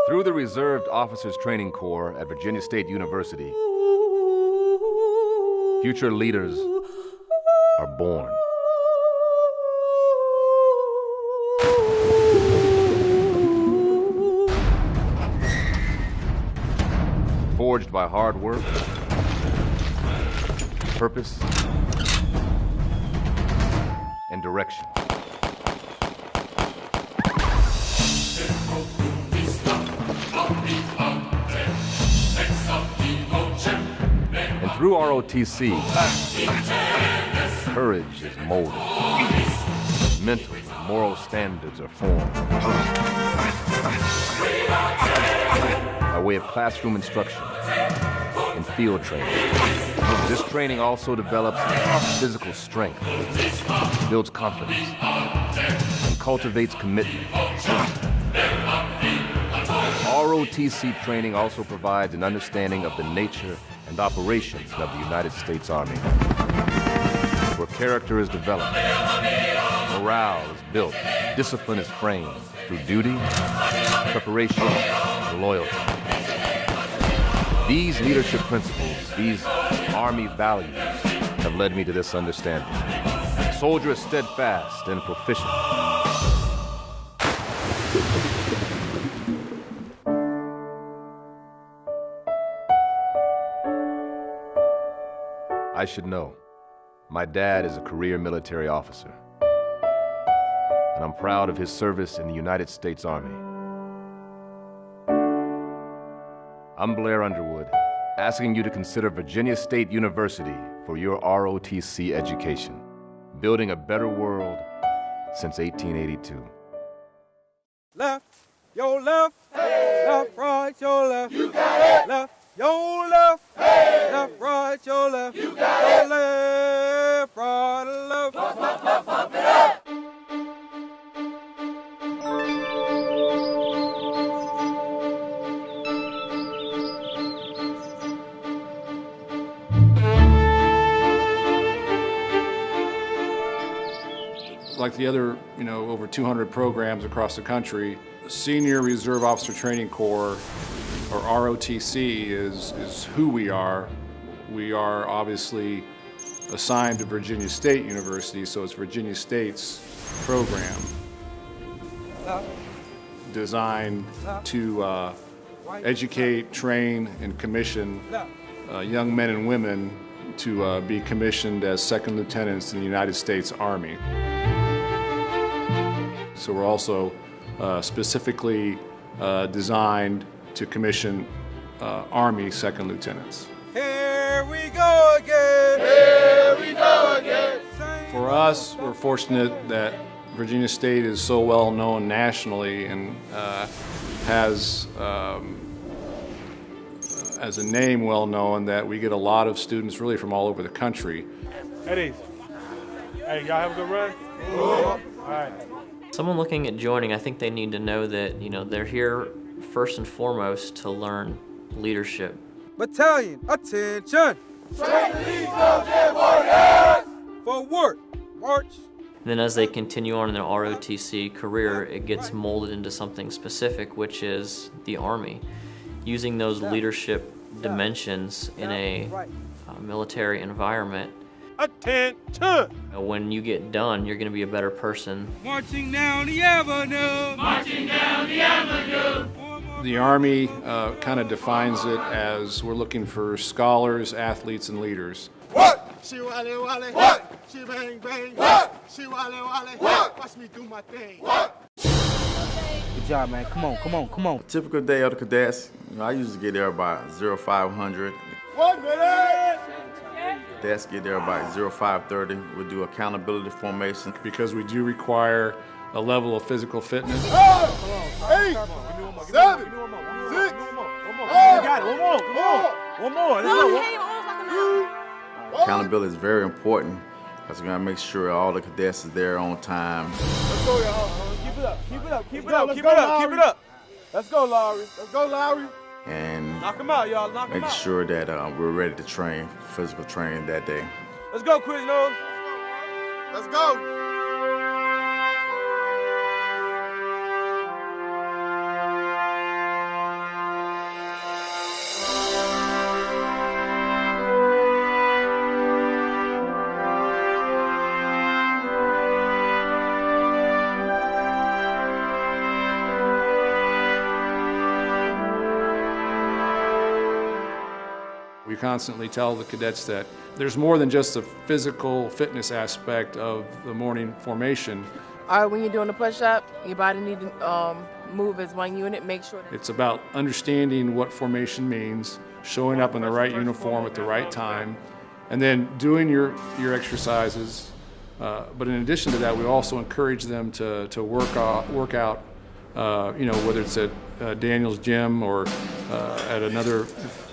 Through the Reserved Officers Training Corps at Virginia State University, future leaders are born. Forged by hard work, purpose, and direction. And through ROTC, courage is molded. Mental and moral standards are formed. By way of classroom instruction and field training. This training also develops physical strength, builds confidence, and cultivates commitment. ROTC training also provides an understanding of the nature and operations of the United States Army, where character is developed, morale is built, discipline is framed through duty, preparation, and loyalty. These leadership principles, these Army values, have led me to this understanding. The soldier is steadfast and proficient. I should know. My dad is a career military officer, and I'm proud of his service in the United States Army. I'm Blair Underwood, asking you to consider Virginia State University for your ROTC education, building a better world since 1882. Left, your left, hey. Left, right, your left. You got it. Left, your left, hey. Left, right, your left. You got it. Left, right, left. Pump, pump, pump, pump it up. Like the other, over 200 programs across the country, Senior Reserve Officer Training Corps, or ROTC, is who we are. We are obviously assigned to Virginia State University, so it's Virginia State's program designed to educate, train, and commission young men and women to be commissioned as second lieutenants in the United States Army. So we're also specifically designed to commission Army second lieutenants. Here we go again. Here we go again. For us, we're fortunate that Virginia State is so well known nationally and has as a name well known that we get a lot of students really from all over the country. Hey, y'all have a good run? All right. Someone looking at joining, I think they need to know that, they're here first and foremost to learn leadership. Battalion, attention! Straight to these soldier warriors! Forward, march! Then as they continue on in their ROTC career, it gets molded into something specific, which is the Army. Using those leadership dimensions in a military environment. Attention! When you get done, you're going to be a better person. Marching down the avenue! Marching down the avenue! The Army kind of defines it as we're looking for scholars, athletes, and leaders. What? She wale wale. What? She bang bang. What? She wale wale. What? Watch me do my thing. What? Good job, man. Come on, come on, come on. Typical day of the cadets, I usually get there about 0500. 1 minute! Cadets get there about 0530. We'll do accountability formation. Because we do require a level of physical fitness. 8, 7, 6, 5, got it. One more. Come on. One more. Let's go. Accountability is very important because we're going to make sure all the cadets is there on time. Let's go, y'all. Keep it up. Keep it up. Keep it up. Keep it up. Keep it up. Let's go, Lowry. Let's go, Lowry. And Knock him out, y'all. Knock him making out. sure that we're ready to train, physical training that day. Let's go, Quiznos. Let's go. We constantly tell the cadets that there's more than just the physical fitness aspect of the morning formation. When you're doing a push-up, your body needs to move as one unit. Make sure that It's about understanding what formation means, showing up in the right uniform at the right time, and then doing your exercises. But in addition to that, we also encourage them to work out, whether it's at Daniel's gym or at another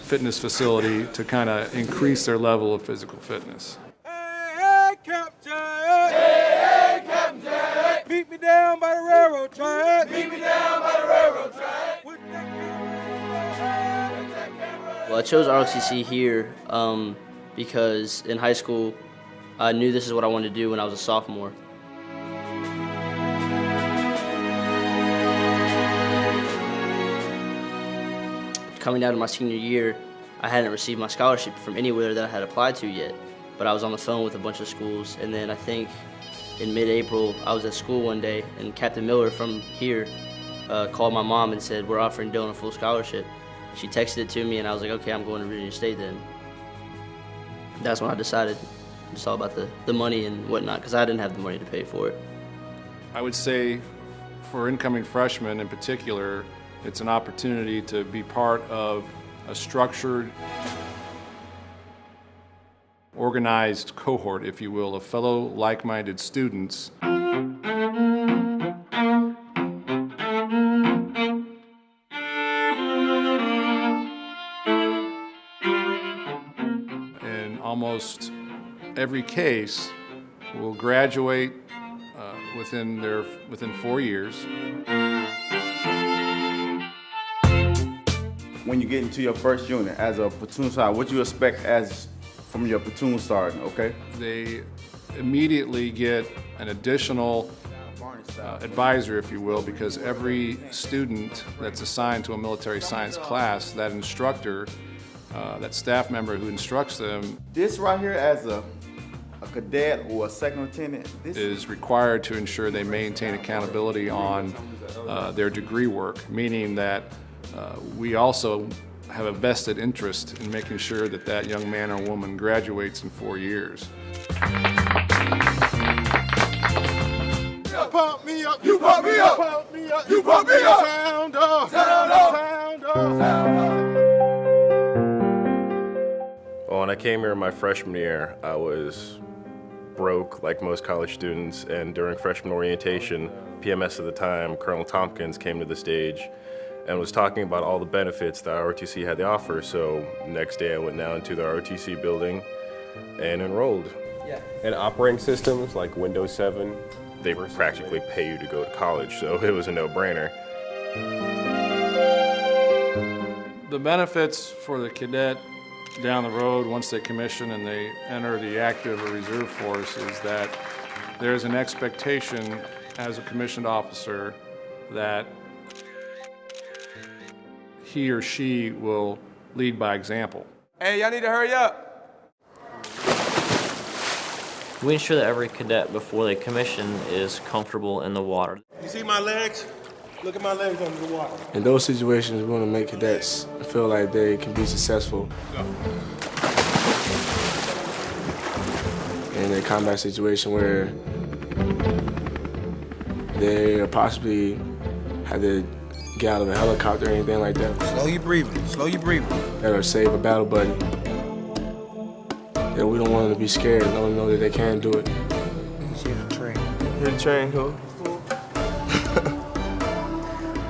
fitness facility, to kind of increase their level of physical fitness. Hey, Captain Jack! Hey, Captain Jack! Beat me down by the railroad track! Beat me down by the railroad track! Well, I chose ROTC here because in high school, I knew this is what I wanted to do when I was a sophomore. Coming out of my senior year, I hadn't received my scholarship from anywhere that I had applied to yet, but I was on the phone with a bunch of schools, and then I think in mid-April, I was at school one day, and Captain Miller from here called my mom and said, "We're offering Dylan a full scholarship." She texted it to me, and I was like, okay, I'm going to Virginia State then. That's when I decided it's all about the money and whatnot, because I didn't have the money to pay for it. I would say for incoming freshmen in particular, it's an opportunity to be part of a structured, organized cohort, if you will, of fellow like-minded students. In almost every case, will graduate within 4 years. When you get into your first unit as a platoon sergeant, what you expect from your platoon sergeant, okay? They immediately get an additional advisor, if you will, because every student that's assigned to a military science class, that instructor, that staff member who instructs them, This right here as a cadet or a second lieutenant, this is required to ensure they maintain accountability on their degree work, meaning that we also have a vested interest in making sure that that young man or woman graduates in 4 years. Pump me up, you pump me up, pump me up, you pump me up. Sound off, sound off, sound off, sound off. Well, when I came here my freshman year, I was broke like most college students, and during freshman orientation, PMS at the time, Colonel Tompkins, came to the stage and was talking about all the benefits that ROTC had to offer. So next day I went down to the ROTC building and enrolled. And operating systems like Windows 7, They practically pay you to go to college, so it was a no-brainer. The benefits for the cadet down the road once they commission and they enter the active or reserve force is that there's an expectation as a commissioned officer that he or she will lead by example. Hey, y'all need to hurry up. We ensure that every cadet before they commission is comfortable in the water. You see my legs? Look at my legs under the water. In those situations, we want to make cadets feel like they can be successful in a combat situation where they possibly had to get out of a helicopter or anything like that. Slow your breathing, slow your breathing. Or save a battle buddy. Yeah, we don't want them to be scared and let them know that they can do it. He's here to train. Here to train who?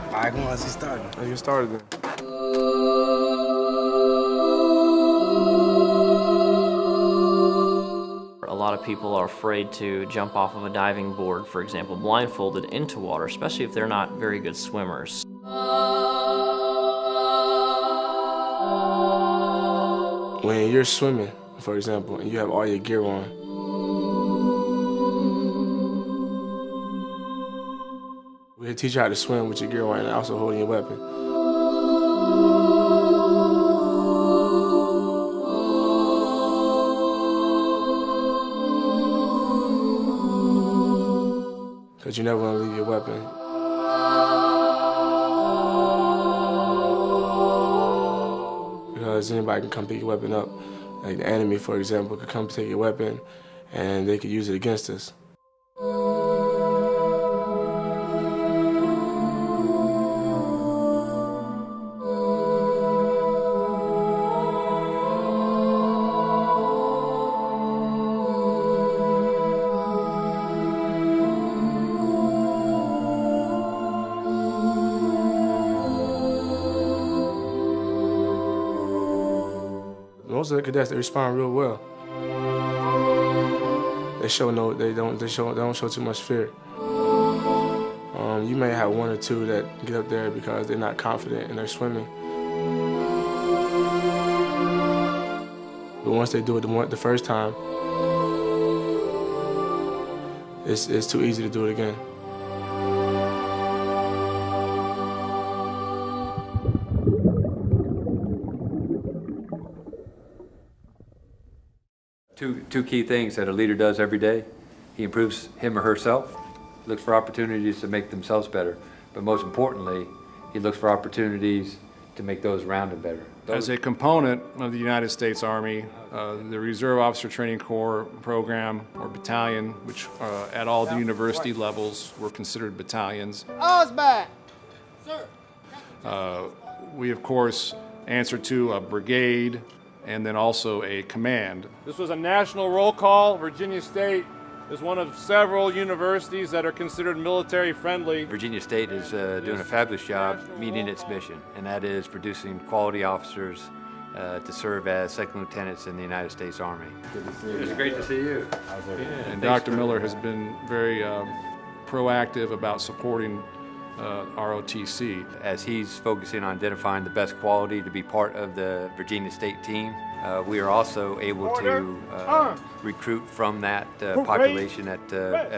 All right, come on, let's get started. Let's get started then. A lot of people are afraid to jump off of a diving board, for example, blindfolded into water, especially if they're not very good swimmers. When you're swimming, for example, and you have all your gear on, we'll teach you how to swim with your gear on and also holding your weapon. Because you never want to leave your weapon. Because as anybody can come pick your weapon up. Like the enemy, for example, could come take your weapon and they could use it against us. Most of the cadets, they respond real well. They don't show too much fear. You may have one or two that get up there because they're not confident in their swimming. But once they do it the first time, it's too easy to do it again. Two key things that a leader does every day. He improves him or herself, looks for opportunities to make themselves better, but most importantly, he looks for opportunities to make those around him better. As a component of the United States Army, the Reserve Officer Training Corps program, or battalion, which at all the university levels were considered battalions. Osback! Sir! We, of course, answer to a brigade and then also a command. This was a national roll call. Virginia State is one of several universities that are considered military friendly. Virginia State is doing a fabulous job meeting its mission, and that is producing quality officers to serve as second lieutenants in the United States Army. Good to see you. It's great to see you. And Dr. Miller has been very proactive about supporting ROTC. As he's focusing on identifying the best quality to be part of the Virginia State team, we are also able to recruit from that population at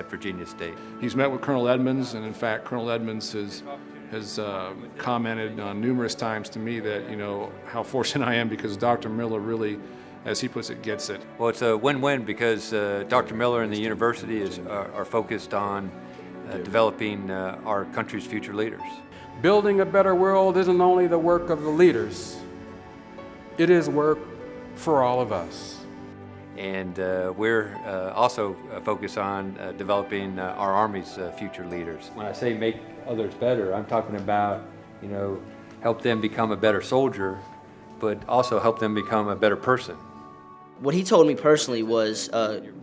Virginia State. He's met with Colonel Edmonds, and in fact, Colonel Edmonds has commented numerous times to me that, you know, how fortunate I am because Dr. Miller really, as he puts it, gets it. Well, it's a win-win because Dr. Miller and the university are focused on developing our country's future leaders. Building a better world isn't only the work of the leaders, it is work for all of us. And we're also focused on developing our Army's future leaders. When I say make others better, I'm talking about, you know, help them become a better soldier, but also help them become a better person. What he told me personally was,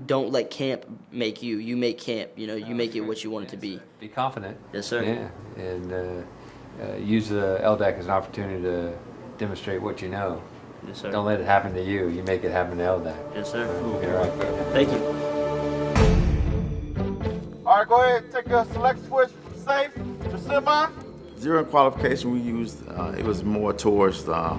don't let camp make you. You make camp. You know, you make it what you want it to be. Be confident. Yes, sir. Yeah, and use the LDAC as an opportunity to demonstrate what you know. Yes, sir. Don't let it happen to you. You make it happen to LDAC. Yes, sir. You're right. Thank you. All right, go ahead. Take a select switch. Safe. To semi. During qualification, we used, it was more towards the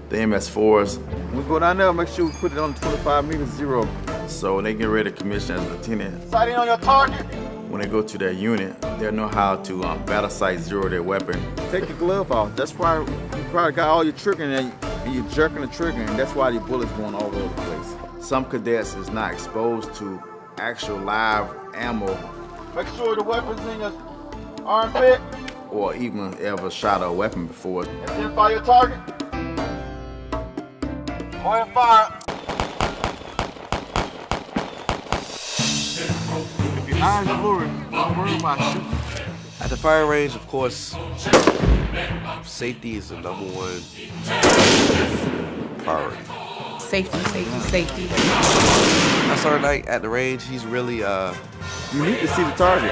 MS4s. When we go down there, make sure we put it on 25 meters zero. So when they get ready to commission as a lieutenant, Sight in on your target. when they go to their unit, they'll know how to battle sight zero their weapon. Take your glove off. That's why you probably got all your trigger in there and you're jerking the trigger, and that's why your bullets going all over the place. Some cadets is not exposed to actual live ammo. Make sure the weapon's in your armpit. Or even ever shot a weapon before. And then fire your target. Go ahead and fire. If your eyes are blurry, don't worry about shooting. At the firing range, of course, safety is the #1 priority. Safety, safety, safety. My sergeant Knight at the range, he's really, you need to see the target.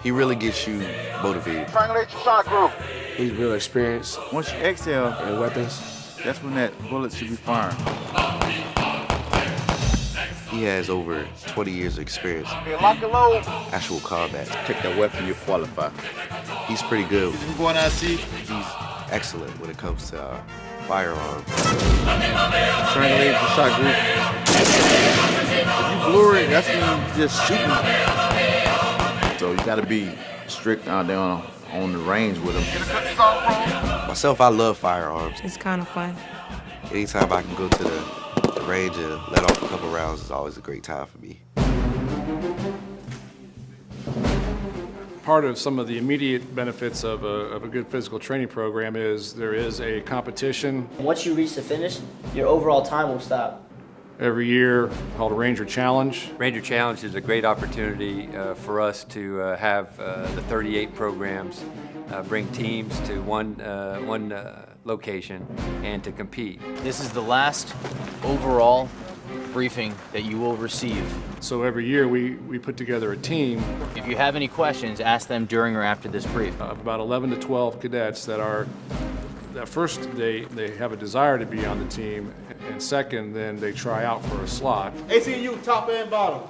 He really gets you motivated. Triangulate your shot group. He's real experienced. Once you exhale in weapons, that's when that bullet should be firing. He has over 20 years of experience. Okay, lock and load. Actual combat. Take that weapon, you qualify. He's pretty good. You going out, see? He's excellent when it comes to firearms. Triangulate the shot group. If you blur it, that's when you just shooting. So you gotta be strict out there on the range with them. Myself, I love firearms. It's kind of fun. Anytime I can go to the range and let off a couple rounds is always a great time for me. Part of some of the immediate benefits of a good physical training program is there is a competition. Once you reach the finish, your overall time will stop. Every year called a Ranger Challenge. Ranger Challenge is a great opportunity for us to have the 38 programs bring teams to one location and to compete. This is the last overall briefing that you will receive. So every year we put together a team. If you have any questions, ask them during or after this brief. Of about 11 to 12 cadets that first they have a desire to be on the team, and second, then they try out for a slot. ACU top and bottom.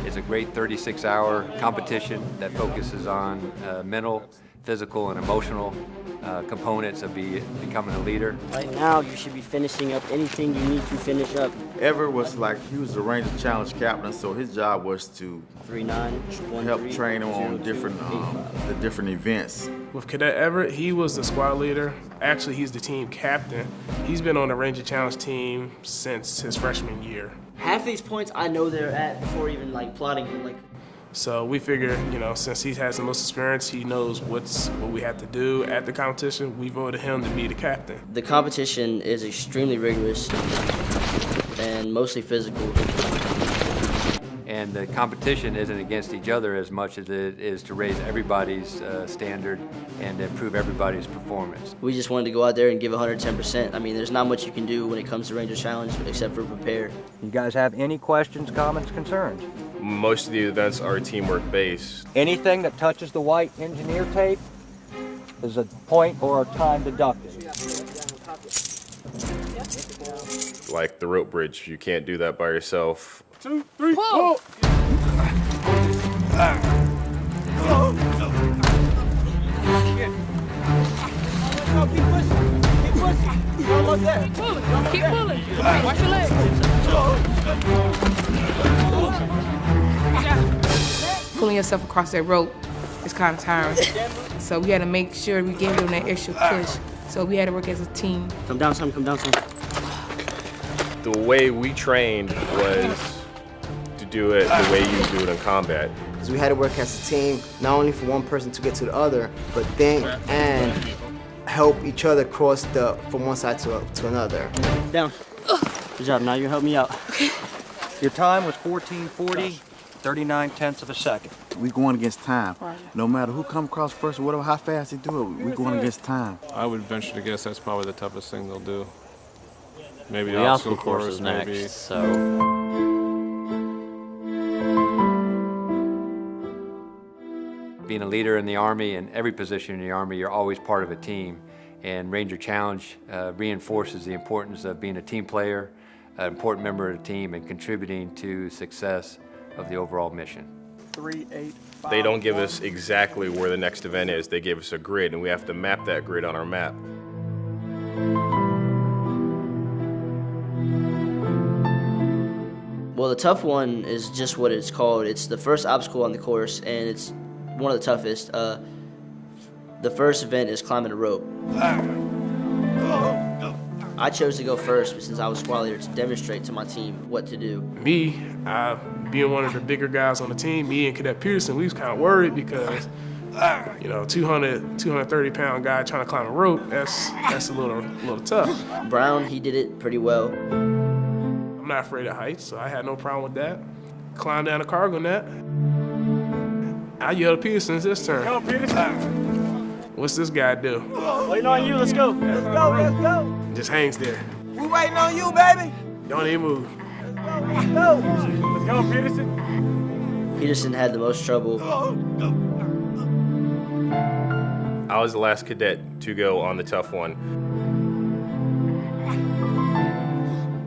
It's a great 36-hour competition that focuses on mental, physical, and emotional components of becoming a leader. Right now, you should be finishing up anything you need to finish up. Everett was like, he was the Ranger Challenge captain, so his job was to 3-9, help train him on the different events. With Cadet Everett, he was the squad leader. Actually, he's the team captain. He's been on the Ranger Challenge team since his freshman year. Half these points I know they're at before even plotting them. So we figure, since he has the most experience, he knows what we have to do at the competition. We voted him to be the captain. The competition is extremely rigorous and mostly physical. And the competition isn't against each other as much as it is to raise everybody's standard and improve everybody's performance. We just wanted to go out there and give 110%. I mean, there's not much you can do when it comes to Ranger Challenge except for prepare. You guys have any questions, comments, concerns? Most of the events are teamwork based. Anything that touches the white engineer tape is a point or a time deducted. Like the rope bridge, you can't do that by yourself. 2, 3, 4. Keep pushing. Keep pushing. Almost there. Keep pulling. Keep pulling. Watch your legs. Pulling yourself across that rope is kind of tiring. So we had to make sure we gave them that extra push. So we had to work as a team. Come down some, come down some. The way we trained was to do it the way you do it in combat. Because we had to work as a team, not only for one person to get to the other, but think and help each other cross from one side to another. Down. Good job, now you help me out. Your time was 14:40, 39/10 of a second. We going against time. No matter who come across first or whatever, how fast they do it, we going against time. I would venture to guess that's probably the toughest thing they'll do. Maybe the obstacle course is next, maybe. So. Being a leader in the Army, and every position in the Army, you're always part of a team. And Ranger Challenge reinforces the importance of being a team player, an important member of the team, and contributing to success of the overall mission. 3, 8, 5, They don't give us exactly where the next event is. They give us a grid, and we have to map that grid on our map. Well, the tough one is just what it's called. It's the first obstacle on the course, and it's one of the toughest. The first event is climbing a rope. I chose to go first since I was squad leader to demonstrate to my team what to do. Me, being one of the bigger guys on the team, me and Cadet Peterson, we was kind of worried because, 230-pound guy trying to climb a rope, that's a little tough. Brown, he did it pretty well. I'm not afraid of heights, so I had no problem with that. Climbed down the cargo net. I yelled at Peterson, it's his turn. Come on, Peterson. What's this guy do? Waiting on you, let's go. Let's go, let's go. Just hangs there. We waiting on you, baby. Don't even move. Let's go. Let's go, Peterson. Peterson had the most trouble. I was the last cadet to go on the tough one.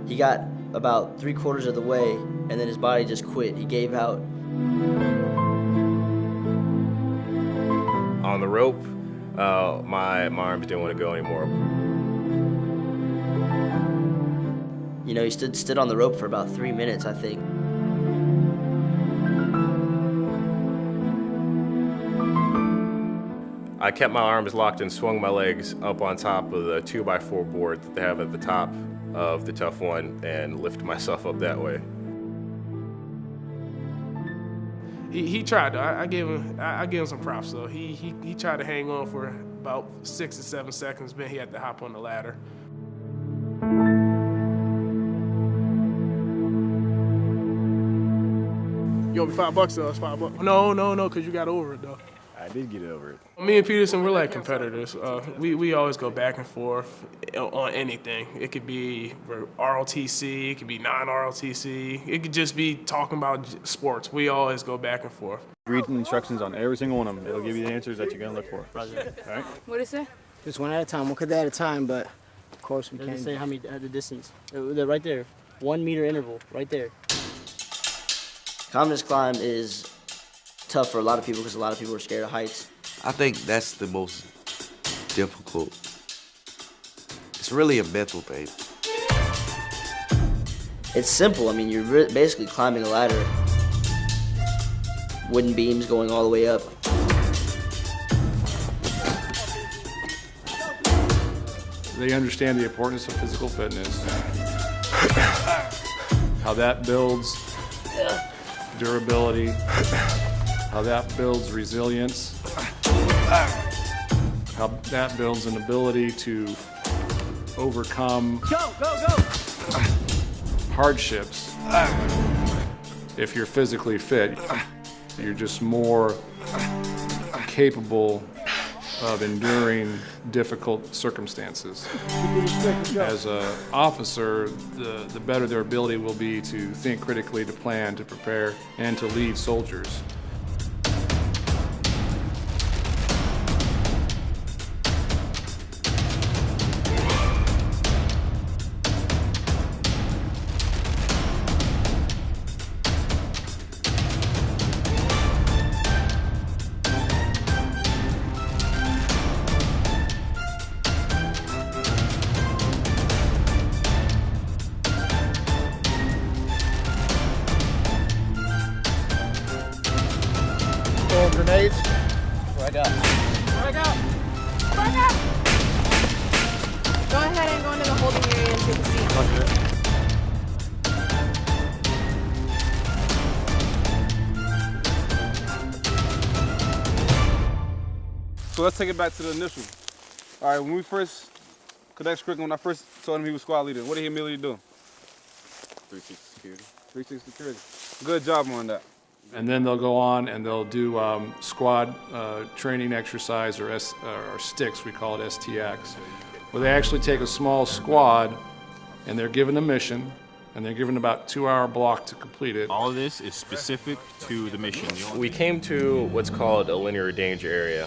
He got about 3/4 of the way, and then his body just quit. He gave out. On the rope, my arms didn't want to go anymore. He stood on the rope for about 3 minutes, I think. I kept my arms locked and swung my legs up on top of the 2x4 board that they have at the top of the tough one and lifted myself up that way. He tried though. I gave him some props though. He tried to hang on for about 6 to 7 seconds, then he had to hop on the ladder. You owe me $5 though. It's $5. No, because you got over it though. I did get over it. Me and Peterson, we're like competitors. We always go back and forth on anything. It could be ROTC, it could be non-ROTC. It could just be talking about sports. We always go back and forth. Read the instructions on every single one of them. It'll give you the answers that you're going to look for. Roger. All right? What is that? Just one at a time, one cadet at a time, but of course we Doesn't can't. say how many the distance. They're right there. 1 meter interval, right there. Confidence climb is tough for a lot of people because a lot of people are scared of heights. I think that's the most difficult. It's really a mental thing. It's simple. I mean, you're basically climbing a ladder. Wooden beams going all the way up. They understand the importance of physical fitness, how that builds durability, how that builds resilience, how that builds an ability to overcome hardships. If you're physically fit, you're just more capable of enduring difficult circumstances. As an officer, the better their ability will be to think critically, to plan, to prepare, and to lead soldiers. Throwing grenades. Frag out. Frag out. Frag out. Go ahead and go into the holding area and take a seat. So let's take it back to the initial. All right, when we first, Cadet Strickland, when I first told him he was squad leader, what did he immediately do? 360 security. 360 security. Good job on that. And then they'll go on and they'll do squad training exercise or sticks, we call it STX, where they actually take a small squad and they're given a mission and they're given about a 2-hour block to complete it. All of this is specific to the mission. We came to what's called a linear danger area.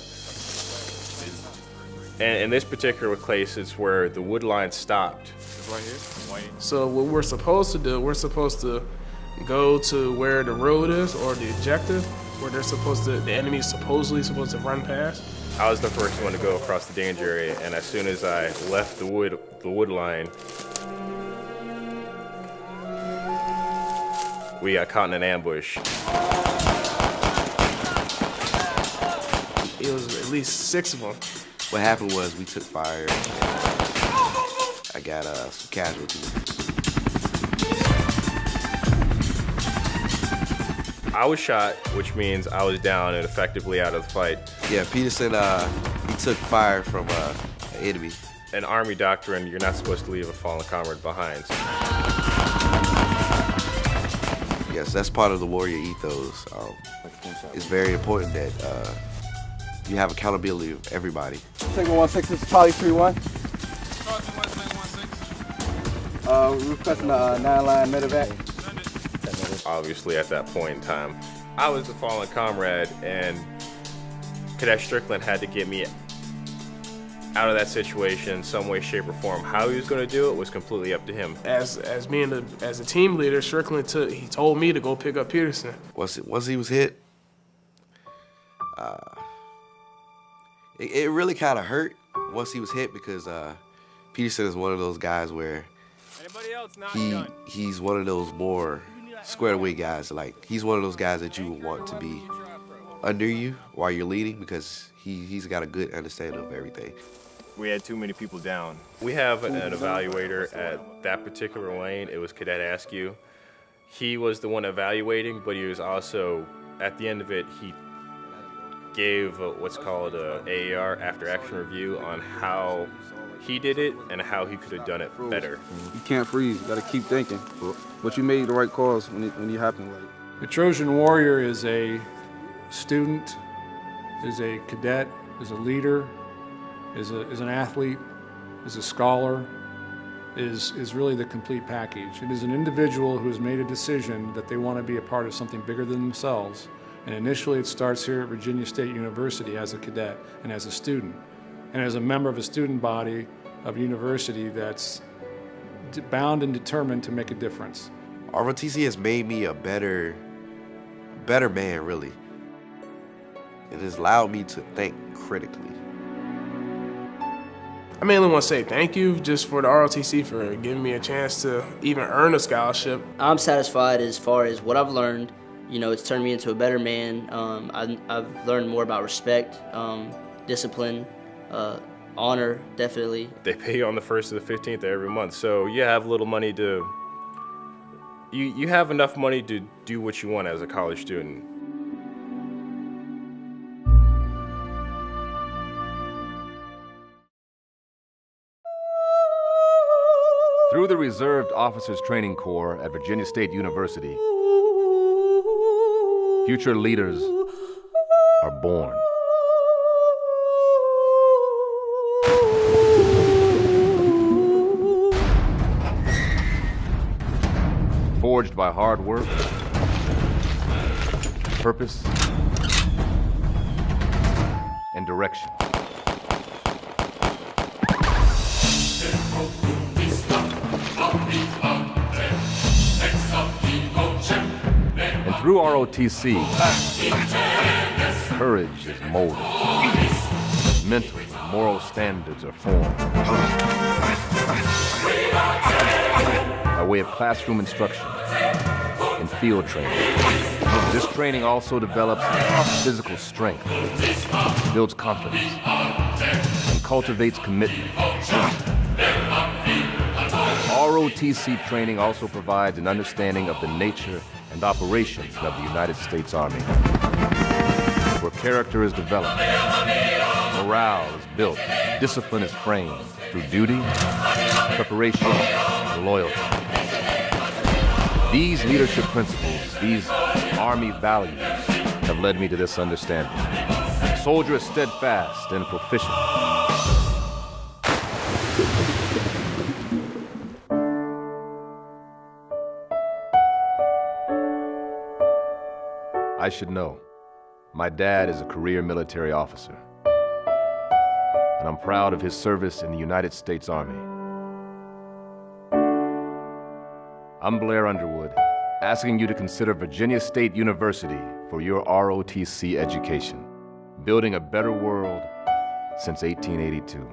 And in this particular case, it's where the wood line stopped. Right here. So what we're supposed to do, we're supposed to go to where the road is or the objective, where the enemy's supposedly supposed to run past. I was the first one to go across the danger area, and as soon as I left the wood line, we got caught in an ambush. It was at least 6 of them. What happened was we took fire. I got some casualties. I was shot, which means I was down and effectively out of the fight. Yeah, Peterson, he took fire from an enemy. An Army doctrine, you're not supposed to leave a fallen comrade behind. Yes, that's part of the warrior ethos. It's very important that you have accountability of everybody. Tango 16, this is Charlie 31. Requesting a 9-line medevac. Obviously, at that point in time, I was a fallen comrade, and Cadet Strickland had to get me out of that situation some way, shape, or form. How he was going to do it was completely up to him. As a team leader, Strickland told me to go pick up Peterson. Once he was hit, it really kind of hurt once he was hit because Peterson is one of those guys where he's one of those more squared away guys. Like, he's one of those guys that you would want to be under you while you're leading because he's got a good understanding of everything. We had too many people down. We have an evaluator at that particular lane. It was Cadet Askew. He was the one evaluating, but he was also at the end of it, he gave what's called a AAR, after action review, on how he did it and how he could have done it better. You can't freeze. You got to keep thinking. But you made the right calls when you happened. The Trojan Warrior is a student, is a cadet, is a leader, is an athlete, is a scholar, is really the complete package. It is an individual who has made a decision that they want to be a part of something bigger than themselves. And initially it starts here at Virginia State University as a cadet and as a student, and as a member of a student body of university that's bound and determined to make a difference. ROTC has made me a better man, really. It has allowed me to think critically. I mainly want to say thank you just for the ROTC for giving me a chance to even earn a scholarship. I'm satisfied as far as what I've learned. You know, it's turned me into a better man. I've learned more about respect, discipline, honor, definitely. They pay you on the 1st to the 15th of every month, so you have little money to, you have enough money to do what you want as a college student. Through the Reserved Officers Training Corps at Virginia State University, future leaders are born. Forged by hard work, purpose, and direction. And through ROTC, courage is molded. Mental and moral standards are formed. By way of classroom instruction and field training. This training also develops physical strength, builds confidence, and cultivates commitment. ROTC training also provides an understanding of the nature and operations of the United States Army, where character is developed, morale is built, discipline is framed through duty, preparation, and loyalty. These leadership principles, these Army values, have led me to this understanding. The soldier is steadfast and proficient. I should know. My dad is a career military officer, and I'm proud of his service in the United States Army. I'm Blair Underwood, asking you to consider Virginia State University for your ROTC education, building a better world since 1882.